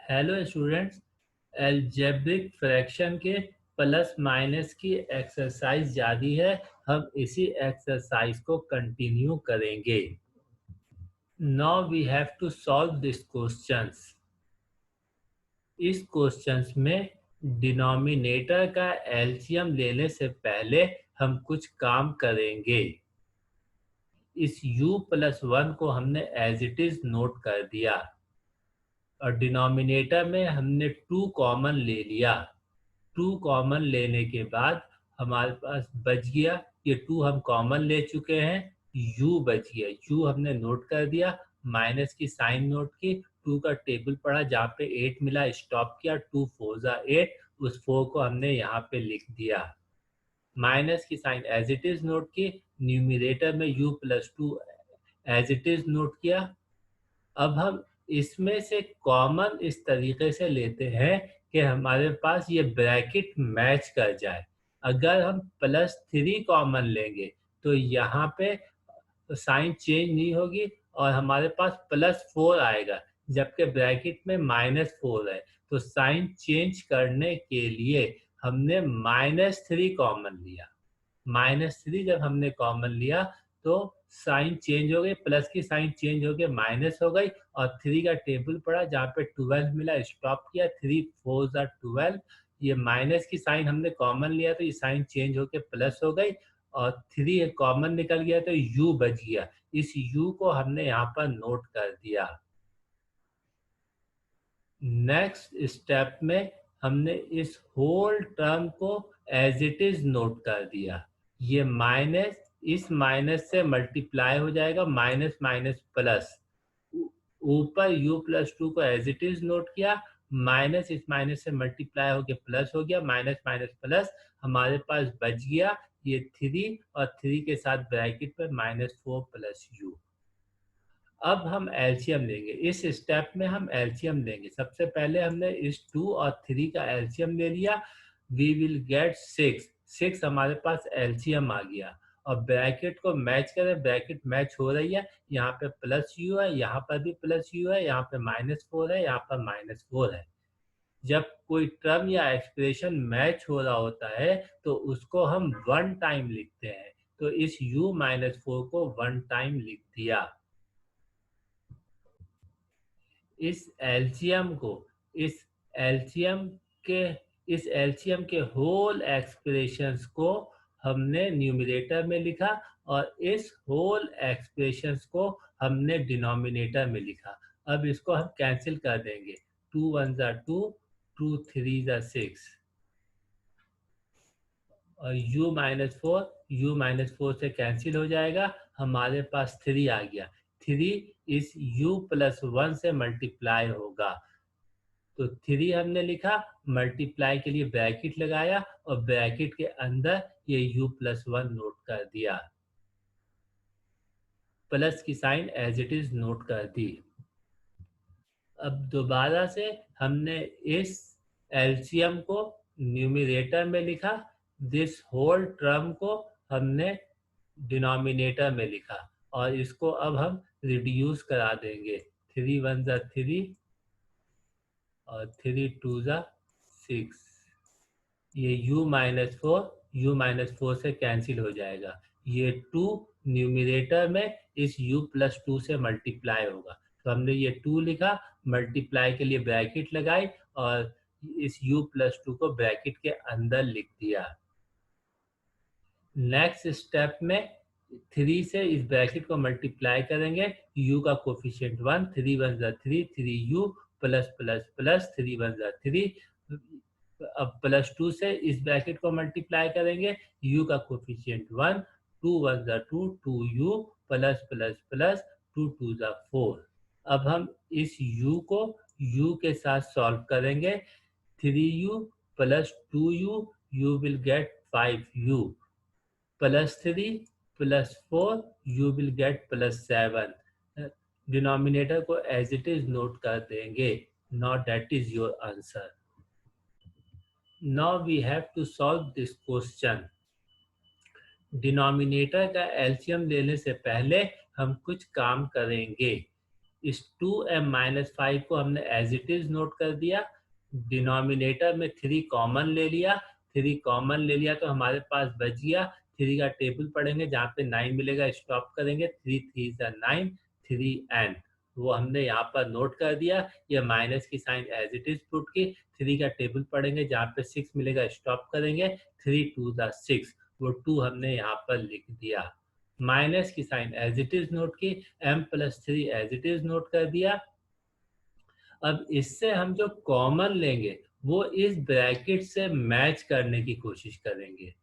Hello students, algebraic fraction के plus minus की exercise जारी है। हम इसी एक्सरसाइज को कंटिन्यू करेंगे। Now we have to solve this questions. इस क्वेश्चंस में डिनोमिनेटर का एलसीएम लेने से पहले हम कुछ काम करेंगे। इस u प्लस 1 को हमने एज इट इज नोट कर दिया और डिनोमिनेटर में हमने 2 कॉमन ले लिया। 2 कॉमन लेने के बाद हमारे पास बच गया, ये 2 हम कॉमन ले चुके हैं, u बच गया। u हमने नोट कर दिया, माइनस की साइन नोट की, 2 का टेबल पढ़ा जहाँ पे 8 मिला, स्टॉप किया, 2 4 जा 8, उस 4 को हमने यहाँ पे लिख दिया। माइनस की sign as it is note की, न्यूमिरेटर में u plus 2 as it is note किया। अब हम इसमें से कॉमन इस तरीके से लेते हैं कि हमारे पास ये ब्रैकेट मैच कर जाए। अगर हम +3 कॉमन लेंगे तो यहाँ पे साइन चेंज नहीं होगी और हमारे पास +4 आएगा, जबकि ब्रैकेट में -4 है। तो साइन चेंज करने के लिए हमने -3 कॉमन लिया। -3 जब हमने कॉमन लिया तो साइन चेंज हो गई, प्लस की साइन चेंज हो गई, माइनस हो गई और 3 का टेबल पड़ा जहाँ पे 12 मिला, स्टॉप किया, 3 4 जा 12। ये माइनस की साइन हमने कॉमन लिया तो ये साइन चेंज होके प्लस हो गई और 3 कॉमन निकल गया तो u बच गया। इस u को हमने यहाँ पर नोट कर दिया। नेक्स्ट स्टेप में हमने इस होल टर्म को एज इट इज नोट कर दिया। ये माइनस इस माइनस से मल्टीप्लाई हो जाएगा, माइनस माइनस प्लस, ऊपर u प्लस 2 को एज इट इज नोट किया, माइनस इस माइनस से मल्टीप्लाई होके प्लस हो गया, माइनस माइनस प्लस, हमारे पास बच गया ये 3 और 3 के साथ ब्रैकेट में -4 प्लस u। अब हम एलसीएम लेंगे। इस स्टेप में हम एलसीएम लेंगे। सबसे पहले हमने इस 2 और 3 का एलसीएम ले लिया। We will gate 6। 6 हमारे पास एलसीएम आ गया और ब्रैकेट को मैच करें, ब्रैकेट मैच हो रही है। यहाँ पे प्लस यू है, यहाँ पर भी प्लस यू है, यहाँ पे -4 है, यहाँ पर -4 है। जब कोई टर्म या एक्सप्रेशन मैच हो रहा होता है तो उसको हम 1 टाइम लिखते हैं। तो इस u-4 को 1 टाइम लिख दिया। इस एलसीएम को इस एलसीएम के इस एलसीएम के होल एक्सप्रेशंस को हमने न्यूमरेटर में लिखा और इस होल एक्सप्रेशंस को हमने डिनोमिनेटर में लिखा। अब इसको हम कैंसिल कर देंगे। 2 1 जा 2, 2 3 जा 6 और u-4 से कैंसिल हो जाएगा। हमारे पास 3 आ गया। 3 इस u प्लस 1 से मल्टीप्लाई होगा। तो 3 हमने लिखा, मल्टीप्लाई के लिए ब्रैकेट लगाया और ब्रैकेट के अंदर ये u प्लस 1 नोट कर दिया। प्लस की sign as it is note कर दी। अब दोबारा से हमने इस एलसीएम को न्यूमरेटर में लिखा, दिस होल टर्म को हमने डिनोमिनेटर में लिखा और इसको अब हम रिड्यूस करा देंगे। 3 1 जा 3 और 3 2 जा 6। ये u-4 से कैंसिल हो जाएगा। ये 2 न्यूमरेटर में इस u प्लस 2 से मल्टीप्लाई होगा। तो हमने ये 2 लिखा, मल्टीप्लाई के लिए ब्रैकेट लगाई और इस u प्लस 2 को ब्रैकेट के अंदर लिख दिया। नेक्स्ट स्टेप में 3 से इस ब्रैकेट को मल्टीप्लाई करेंगे। u का कोफिशिएंट 1, 3 1 जा 3, 3u प्लस प्लस प्लस 3 1 जा 3। अब प्लस 2 से इस ब्रैकेट को मल्टीप्लाई करेंगे। u का कोफिशिएंट 1, 2 1 जा 2, 2u प्लस प्लस प्लस 2 2 जा 4। अब हम इस u को u के साथ सॉल्व करेंगे। 3u plus 2u, you will get 5u plus 3 plus 4, you will get plus 7। Denominator को एज इट इज नोट कर देंगे। Now that is your answer. Now we have to solve this question. Denominator का LCM लेने से पहले हम कुछ काम करेंगे। इस 2m-5 को हमने एज इट इज नोट कर दिया। डिनोमिनेटर में 3 कॉमन ले लिया, 3 कॉमन ले लिया तो हमारे पास बच गया 3 का टेबल पढ़ेंगे, जहाँ पे 9 मिलेगा स्टॉप करेंगे, 3 3 is 9, 3n वो हमने यहाँ पर नोट कर दिया। ये माइनस की sign as it is put की, 3 का टेबल पढ़ेंगे, जहाँ पे 6 मिलेगा स्टॉप करेंगे, 3 2 6 वो 2 हमने यहाँ पर लिख दिया। माइनस की sign as it is note की, m+3 as it is note कर दिया। अब इससे हम जो कॉमन लेंगे वो इस ब्रैकेट से मैच करने की कोशिश करेंगे।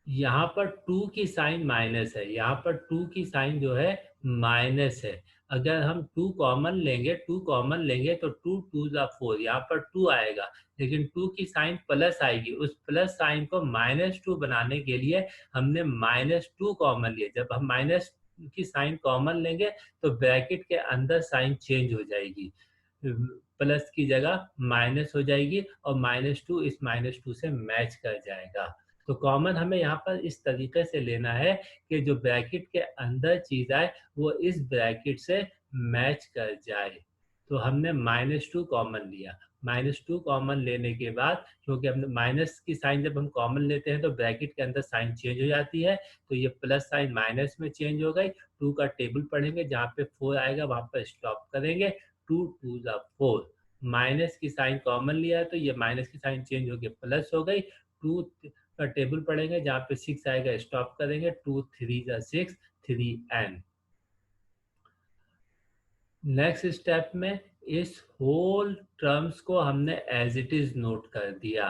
यहाँ पर 2 की साइन माइनस है, यहाँ पर 2 की साइन जो है माइनस है। अगर हम 2 कॉमन लेंगे, 2 कॉमन लेंगे तो 2 2 4, यहाँ पर 2 आएगा, लेकिन 2 की साइन प्लस आएगी। उस प्लस साइन को -2 बनाने के लिए हमने -2 कॉमन लिया। जब हम माइनस की साइन कॉमन लेंगे तो ब्रैकेट के अंदर साइन चेंज हो जाएगी, प्लस की जगह माइनस हो जाएगी और -2 इस -2 से मैच कर जाएगा। तो कॉमन हमें यहाँ पर इस तरीके से लेना है कि जो ब्रैकेट के अंदर चीज आए वो इस ब्रैकेट से मैच कर जाए। तो हमने -2 कॉमन लिया। -2 कॉमन लेने के बाद, क्योंकि हमने माइनस की साइन जब हम कॉमन लेते हैं तो ब्रैकेट के अंदर साइन चेंज हो जाती है, तो ये प्लस साइन माइनस में चेंज हो गई। 2 का टेबल पढ़ेंगे, जहाँ पे 4 आएगा वहां पर स्टॉप करेंगे, 2 2 4। माइनस की साइन कॉमन लिया तो ये माइनस की साइन चेंज होकर प्लस हो गई। 2 का टेबल पढ़ेंगे, जहाँ पे 6 आएगा स्टॉप करेंगे, 2 3 6, 3n। नेक्स्ट स्टेप में इस होल टर्म्स को हमने एज इट इज नोट कर दिया।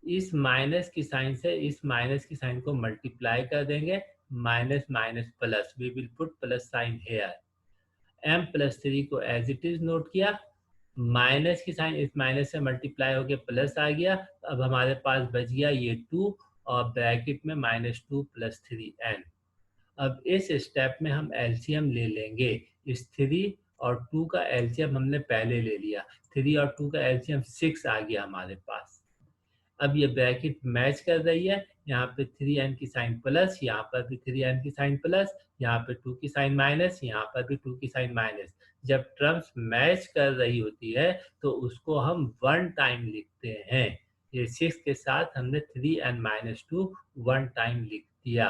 इस माइनस की साइन से इस माइनस की साइन को मल्टीप्लाई कर देंगे, minus minus plus, we will put plus sign here. m+3 को एज इट इज नोट किया, माइनस की साइन इस माइनस से मल्टीप्लाई होके प्लस आ गया। अब हमारे पास बच गया ये 2 और ब्रैकेट में -2 + 3n। अब इस स्टेप में हम एलसीएम ले लेंगे। इस 3 और 2 का एलसीएम हमने पहले ले लिया, 3 और 2 का एलसीएम 6 आ गया हमारे पास। अब ये ब्रैकेट मैच कर रही है, यहाँ पे 3n की साइन प्लस, यहाँ पर भी 3n की साइन प्लस, यहाँ पे 2 की साइन माइनस, यहाँ पर भी 2 की साइन माइनस। जब टर्म्स मैच कर रही होती है तो उसको हम 1 टाइम लिखते हैं। ये 6 के साथ हमने 3n-2 1 टाइम लिख दिया।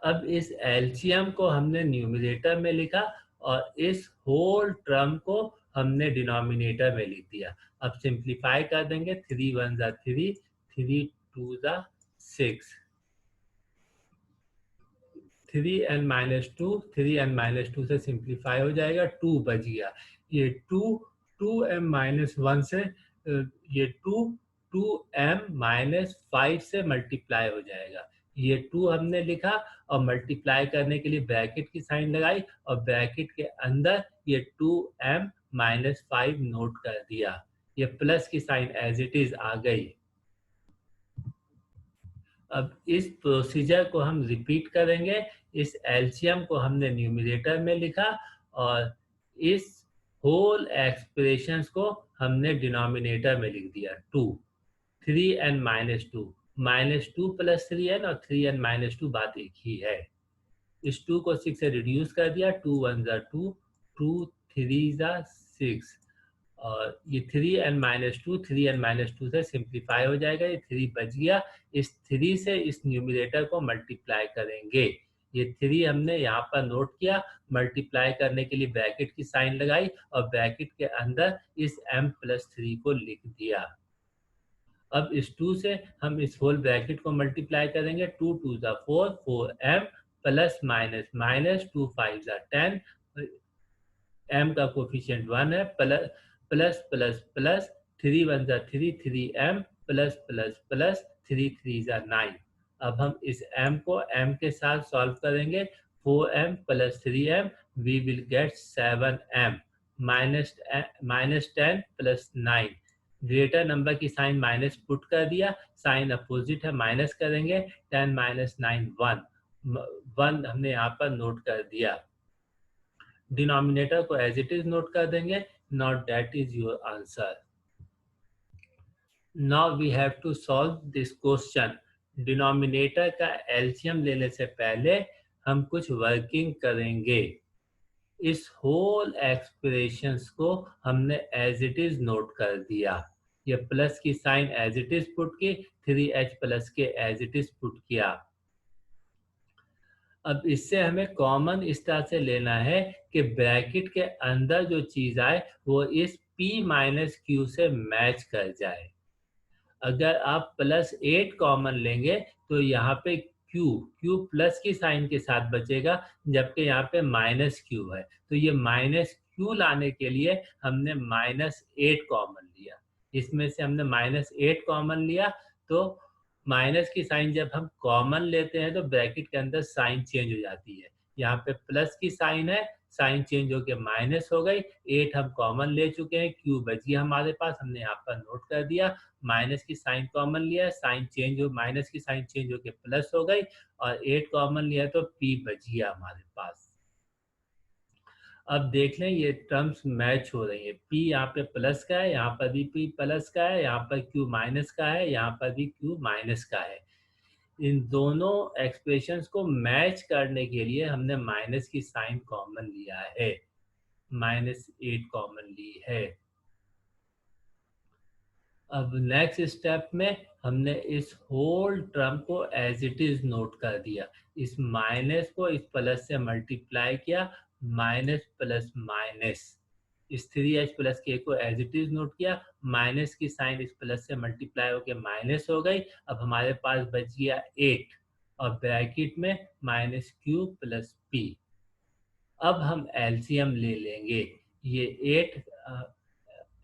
अब इस एलसीएम को हमने न्यूमरेटर में लिखा और इस होल टर्म को हमने डिनोमिनेटर में लिख दिया। अब सिंप्लीफाई कर देंगे, 3 1 3, 3 2 6, 3n-2, 3n-2 से सिंप्लीफाई हो जाएगा, 2 बच गया। ये 2 2m-1 से ये 2 2m-5 से मल्टीप्लाई हो जाएगा। ये 2 हमने लिखा और मल्टीप्लाई करने के लिए ब्रैकेट की साइन लगाई और ब्रैकेट के अंदर ये 2m-5 नोट कर दिया। ये प्लस की साइन एज इट इज आ गई। अब इस प्रोसीजर को हम रिपीट करेंगे। इस एलसीएम को हमने न्यूमरेटर में लिखा और इस होल एक्सप्रेशंस को हमने डिनोमिनेटर में लिख दिया, 2 3n-2, -2 + 3n और 3n-2 बात एक ही है। इस 2 को 6 से रिड्यूस कर दिया, 2 1 2, 2 3 6 और ये 3n-2, 3n-2 से सिंप्लीफाई हो जाएगा, ये 3 बच गया। इस 3 से इस न्यूमरेटर को मल्टीप्लाई करेंगे। ये 3 हमने यहाँ पर नोट किया, मल्टीप्लाई करने के लिए ब्रैकेट की साइन लगाई और ब्रैकेट के अंदर इस m+3 को लिख दिया। अब इस 2 से हम इस होल ब्रैकेट को मल्टीप्लाई करेंगे, 2 2 4, 4m plus minus minus 2 5 10, m का कोफिशिएंट 1 है, plus plus plus plus 3 1 3, 3m plus plus plus 3 3 9। अब हम इस m को m के साथ सॉल्व करेंगे, 4m plus 3m we will get 7m minus 10 plus 9। Greater number की साइन माइनस पुट कर दिया, साइन अपोजिट है, माइनस करेंगे, 10 - 9 1 हमने यहाँ पर नोट कर दिया। डिनोमिनेटर को एज इट इज नोट कर देंगे, not that is your answer. Now we have to solve this question. Denominator का एलसीएम लेने से पहले हम कुछ वर्किंग करेंगे। इस होल एक्सप्रेशंस को हमने एज इट इज नोट कर दिया। ये प्लस की sign as it is put की, 3h प्लस के एज इट इज पुट किया। अब इससे हमें कॉमन इस तरह से लेना है कि ब्रैकेट के अंदर जो चीज़ आए वो इस p माइनस क्यू से मैच कर जाए। अगर आप +8 कॉमन लेंगे तो यहाँ पे क्यू प्लस की साइन के साथ बचेगा, जबकि यहाँ पे माइनस क्यू है। तो ये माइनस क्यू लाने के लिए हमने -8 कॉमन लिया। इसमें से हमने -8 कॉमन लिया, तो माइनस की साइन जब हम कॉमन लेते हैं तो ब्रैकेट के अंदर साइन चेंज हो जाती है। यहाँ पे प्लस की साइन है, साइन चेंज होके माइनस हो गई। 8 हम कॉमन ले चुके हैं, क्यू बच गया हमारे पास, हमने यहाँ पर नोट कर दिया। माइनस की साइन कॉमन लिया, साइन चेंज हो, माइनस की साइन चेंज होके प्लस हो गई, और 8 कॉमन लिया तो p बच गया हमारे पास। अब देख लें ये टर्म्स मैच हो रही है। p यहाँ पे प्लस का है, यहाँ पर भी p प्लस का है, यहाँ पर q माइनस का है, यहाँ पर भी q माइनस का है। इन दोनों एक्सप्रेशंस को मैच करने के लिए हमने माइनस की साइन कॉमन लिया है, -8 कॉमन ली है। अब नेक्स्ट स्टेप में हमने इस होल टर्म को एज इट इज नोट कर दिया। इस माइनस को इस प्लस से मल्टीप्लाई किया, माइनस प्लस माइनस। इस 3h प्लस के को एज इट इज नोट किया, माइनस की साइन इस प्लस से मल्टीप्लाई होकर माइनस हो गई। अब हमारे पास बच गया 8 और ब्रैकेट में -q प्लस p। अब हम एलसीएम ले लेंगे। ये 8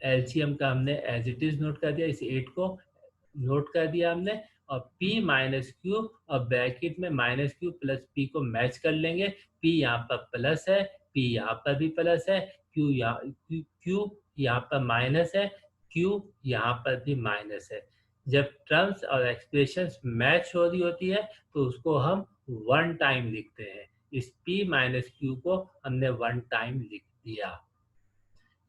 एलसीएम का हमने एज इट इज नोट कर दिया, इस 8 को नोट कर दिया हमने, और p माइनस क्यू और ब्रैकेट में -q प्लस p को मैच कर लेंगे। p यहाँ पर प्लस है, p यहाँ पर भी प्लस है, q यहाँ पर माइनस है, q यहाँ पर भी माइनस है। जब टर्म्स और एक्सप्रेशंस मैच हो रही होती है तो उसको हम 1 टाइम लिखते हैं। इस p माइनस क्यू को हमने 1 टाइम लिख दिया।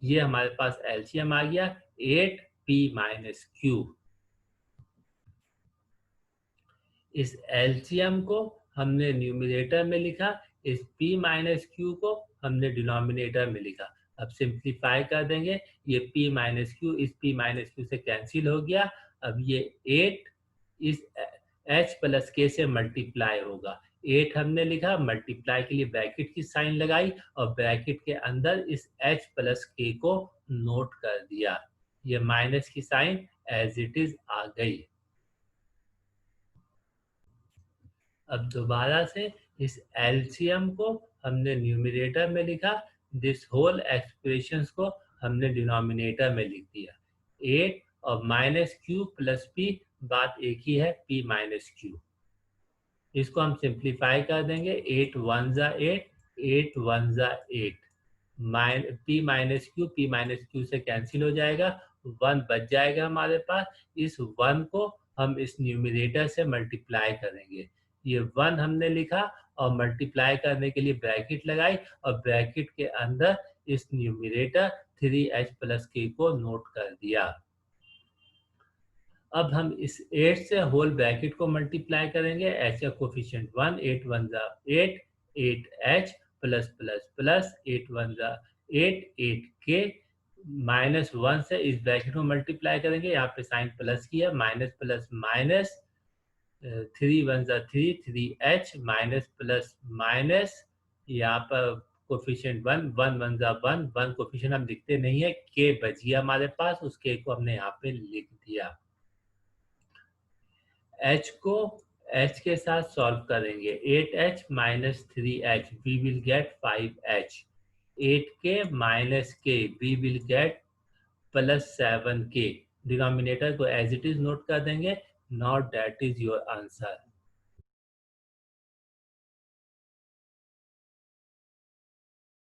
ये हमारे पास एलसीएम आ गया 8p माइनस क्यू। इस एलसीएम को हमने न्यूमरेटर में लिखा, इस p माइनस क्यू को हमने डिनोमिनेटर में लिखा। अब सिंप्लीफाई कर देंगे, ये p माइनस क्यू इस p माइनस क्यू से कैंसिल हो गया। अब ये 8 इस h प्लस k से मल्टीप्लाई होगा। 8 हमने लिखा, मल्टीप्लाई के लिए ब्रैकेट की साइन लगाई और ब्रैकेट के अंदर इस h प्लस k को नोट कर दिया। ये माइनस की साइन एज इट इज आ गई। अब दोबारा से इस एलसीएम को हमने न्यूमरेटर में लिखा, दिस होल एक्सप्रेशंस को हमने डिनोमिनेटर में लिख दिया। 8 और माइनस क्यू प्लस p, बात एक ही है, p माइनस क्यू। इसको हम सिंप्लीफाई कर देंगे, 8 1 जा 8, 8 1 जा 8, p माइनस क्यू से कैंसिल हो जाएगा, 1 बच जाएगा हमारे पास। इस 1 को हम इस न्यूमरेटर से मल्टीप्लाई करेंगे। ये 1 हमने लिखा और मल्टीप्लाई करने के लिए ब्रैकेट लगाई और ब्रैकेट के अंदर इस न्यूमरेटर 3h प्लस k को नोट कर दिया। अब हम इस 8 से होल ब्रैकेट को मल्टीप्लाई करेंगे, h का कोफिशिएंट 1, 8 1 जा 8, 8h प्लस प्लस प्लस 8 1 जा 8, 8k -1 से इस ब्रैकेट में मल्टीप्लाई करेंगे। यहाँ पे साइन प्लस की है, माइनस प्लस माइनस, 3 1 जा 3, 3h माइनस प्लस माइनस, यहाँ पर कोफिशिएंट 1, 1 1 जा 1, 1 कोफिशिएंट हम लिखते नहीं है, k बच गया हमारे पास, उस k को हमने यहाँ पे लिख दिया। h को h के साथ सॉल्व करेंगे, 8h minus 3h, we will get 5h, 8k minus k, we will get plus 7k। Denominator को एज इट इज नोट कर देंगे। Not that is your answer.